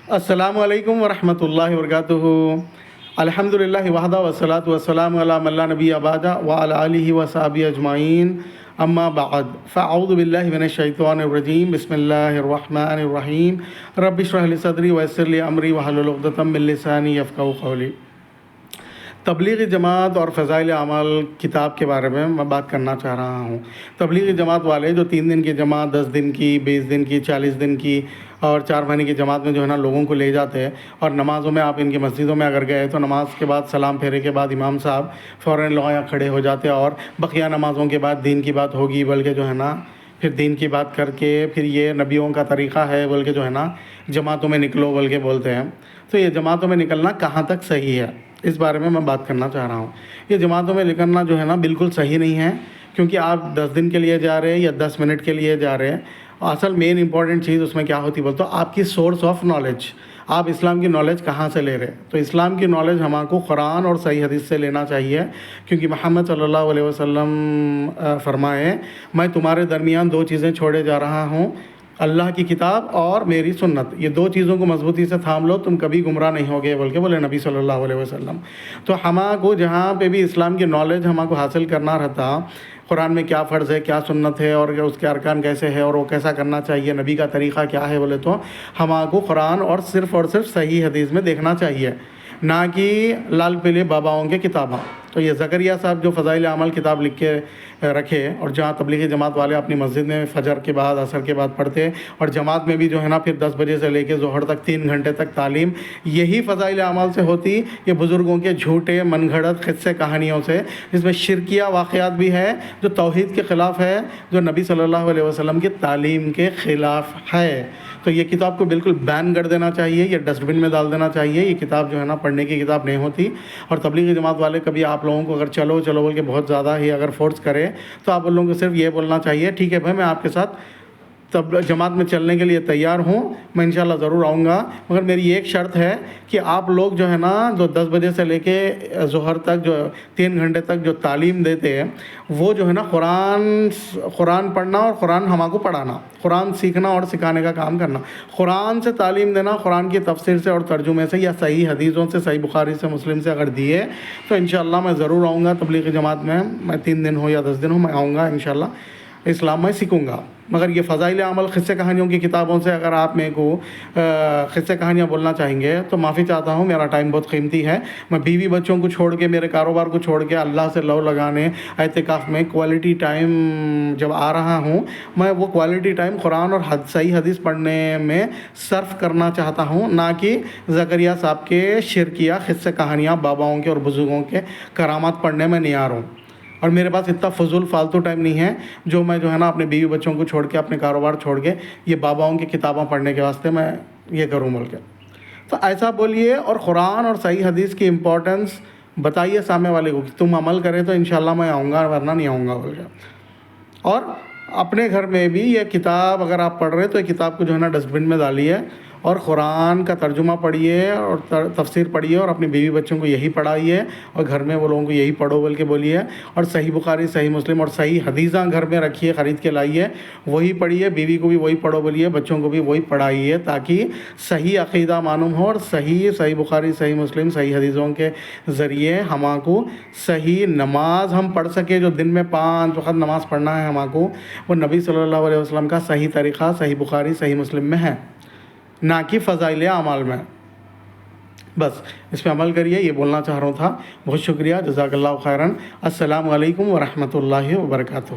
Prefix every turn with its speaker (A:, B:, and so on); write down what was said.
A: السلام علیکم ورحمۃ اللہ وبرکاتہ۔ الحمد للہ وحدہ والصلاۃ والسلام علی من لا نبی بعدہ وعلی آلہ وصحبہ اجمعین، اما بعد فاعوذ باللہ من الشیطان الرجیم، بسم اللہ الرحمن الرحیم۔ رب اشرح لی صدری ویسر لی امری واحلل عقدۃ من لسانی یفقہوا قولی۔ تبلیغی جماعت اور فضائل اعمال کتاب کے بارے میں بات کرنا چاہ رہا ہوں۔ تبلیغی جماعت والے جو 3 دن کی جماعت، 10 دن کی، 20 دن کی، 40 دن کی اور 4 مہینے کی جماعت میں جو ہے نا لوگوں کو لے جاتے ہیں، اور نمازوں میں آپ ان کی مسجدوں میں اگر گئے تو نماز کے بعد سلام پھیرے کے بعد امام صاحب فوراً لوگوں کھڑے ہو جاتے ہیں، اور بقیہ نمازوں کے بعد دین کی بات ہوگی بلکہ جو ہے نا پھر دین کی بات کر کے پھر یہ نبیوں کا طریقہ ہے بلکہ جو ہے نا جماعتوں میں نکلو بلکہ بولتے ہیں۔ تو یہ جماعتوں میں نکلنا کہاں تک صحیح ہے، اس بارے میں بات کرنا چاہ رہا ہوں۔ یہ جماعتوں میں نکلنا جو ہے نا بالکل صحیح نہیں ہے، کیونکہ آپ 10 دن کے لیے جا رہے ہیں یا 10 منٹ کے لیے جا رہے ہیں۔ اصل مین امپورٹنٹ چیز اس میں کیا ہوتی بولتے تو آپ کی سورس آف نالج، آپ اسلام کی نالج کہاں سے لے رہے ہیں۔ تو اسلام کی نالج ہمارے کو قرآن اور صحیح حدیث سے لینا چاہیے، کیونکہ محمد صلی اللہ علیہ وسلم فرمائے، میں تمہارے درمیان 2 چیزیں چھوڑے جا رہا ہوں، اللہ کی کتاب اور میری سنت، یہ 2 چیزوں کو مضبوطی سے تھام لو، تم کبھی گمراہ نہیں ہوگے بلکہ بولے نبی صلی اللہ علیہ وسلم۔ تو ہمارے کو جہاں پہ بھی اسلام کی نالج ہمارے کو حاصل کرنا رہتا، قرآن میں کیا فرض ہے، کیا سنت ہے، اور اس کے ارکان کیسے ہے اور وہ کیسا کرنا چاہیے، نبی کا طریقہ کیا ہے بولے تو ہمارے کو قرآن اور صرف صحیح حدیث میں دیکھنا چاہیے، نہ کہ لال پیلے باباؤں کے کتاباں۔ تو یہ زکریہ صاحب جو فضائل اعمال کتاب لکھ کے رکھے، اور جہاں تبلیغی جماعت والے اپنی مسجد میں فجر کے بعد عصر کے بعد پڑھتے، اور جماعت میں بھی جو ہے نا پھر 10 بجے سے لے کے ظہر تک 3 گھنٹے تک تعلیم، یہی فضائل اعمال سے ہوتی، یہ بزرگوں کے جھوٹے من گھڑت قصے کہانیوں سے، جس میں شرکیہ واقعات بھی ہے جو توحید کے خلاف ہے، جو نبی صلی اللہ علیہ وسلم کی تعلیم کے خلاف ہے۔ تو یہ کتاب کو بالکل بین کر دینا چاہیے، یہ ڈسٹ بن میں ڈال دینا چاہیے۔ یہ کتاب جو ہے نا پڑھنے کی کتاب نہیں ہوتی، اور تبلیغی جماعت والے کبھی آپ لوگوں کو اگر چلو بول کے بہت زیادہ ہی اگر فورس کرے تو آپ ان لوگوں کو صرف یہ بولنا چاہیے، ٹھیک ہے بھائی میں آپ کے ساتھ جماعت میں چلنے کے لیے تیار ہوں، میں انشاءاللہ ضرور آؤں گا، مگر میری ایک شرط ہے کہ آپ لوگ جو ہے نا جو 10 بجے سے لے کے ظہر تک جو 3 گھنٹے تک جو تعلیم دیتے ہیں، وہ جو ہے نا قرآن پڑھنا اور قرآن ہمارے کو پڑھانا، قرآن سیکھنا اور سکھانے کا کام کرنا، قرآن سے تعلیم دینا، قرآن کی تفسیر سے اور ترجمے سے یا صحیح حدیثوں سے، صحیح بخاری سے، مسلم سے اگر دیے تو انشاءاللہ میں ضرور آؤں گا تبلیغی جماعت میں 3 دن ہو یا 10 دن ہو، میں آؤں گا انشاءاللہ، اسلام میں سیکھوں گا۔ مگر یہ فضائل عمل قصے کہانیوں کی کتابوں سے اگر آپ میرے کو قصے کہانیاں بولنا چاہیں گے تو معافی چاہتا ہوں، میرا ٹائم بہت قیمتی ہے، میں بیوی بچوں کو چھوڑ کے، میرے کاروبار کو چھوڑ کے اللہ سے لو لگانے، اعتکاف میں کوالٹی ٹائم جب آ رہا ہوں، میں وہ کوالٹی ٹائم قرآن اور صحیح حدیث پڑھنے میں صرف کرنا چاہتا ہوں، نہ کہ زکریہ صاحب کے شرکیہ قصے کہانیاں باباؤں کے اور بزرگوں کے کرامات پڑھنے میں نہیں آ رہا ہوں۔ اور میرے پاس اتنا فضول فالتو ٹائم نہیں ہے جو میں جو ہے نا اپنے بیوی بچوں کو چھوڑ کے، اپنے کاروبار چھوڑ کے یہ باباؤں کی کتابیں پڑھنے کے واسطے میں یہ کروں بول کے۔ تو ایسا بولیے، اور قرآن اور صحیح حدیث کی امپورٹنس بتائیے سامنے والے کو کہ تم عمل کرے تو انشاءاللہ میں آؤں گا ورنہ نہیں آؤں گا بول کے۔ اور اپنے گھر میں بھی یہ کتاب اگر آپ پڑھ رہے تو یہ کتاب کو جو ہے نا ڈسٹ بن میں ڈالیے، اور قرآن کا ترجمہ پڑھیے اور تفسیر پڑھیے، اور اپنے بیوی بچوں کو یہی پڑھائیے، اور گھر میں وہ لوگوں کو یہی پڑھو بول کے بولیے، اور صحیح بخاری، صحیح مسلم اور صحیح حدیثاں گھر میں رکھیے، خرید کے لائیے، وہی پڑھیے، بیوی کو بھی وہی پڑھو بولیے، بچوں کو بھی وہی پڑھائیے، تاکہ صحیح عقیدہ معلوم ہو، اور صحیح بخاری، صحیح مسلم، صحیح حدیثوں کے ذریعے ہمارے کو صحیح نماز ہم پڑھ سکے، جو دن میں 5 وقت نماز پڑھنا ہے ہمارے کو، وہ نبی صلی اللہ علیہ وسلم کا صحیح طریقہ صحیح بخاری، صحیح مسلم میں ہے، نہ کہ فضائل اعمال میں۔ بس اس پہ عمل کریے، یہ بولنا چاہ رہا تھا۔ بہت شکریہ، جزاک اللہ خیراً۔ السلام علیکم ورحمۃ اللہ وبرکاتہ۔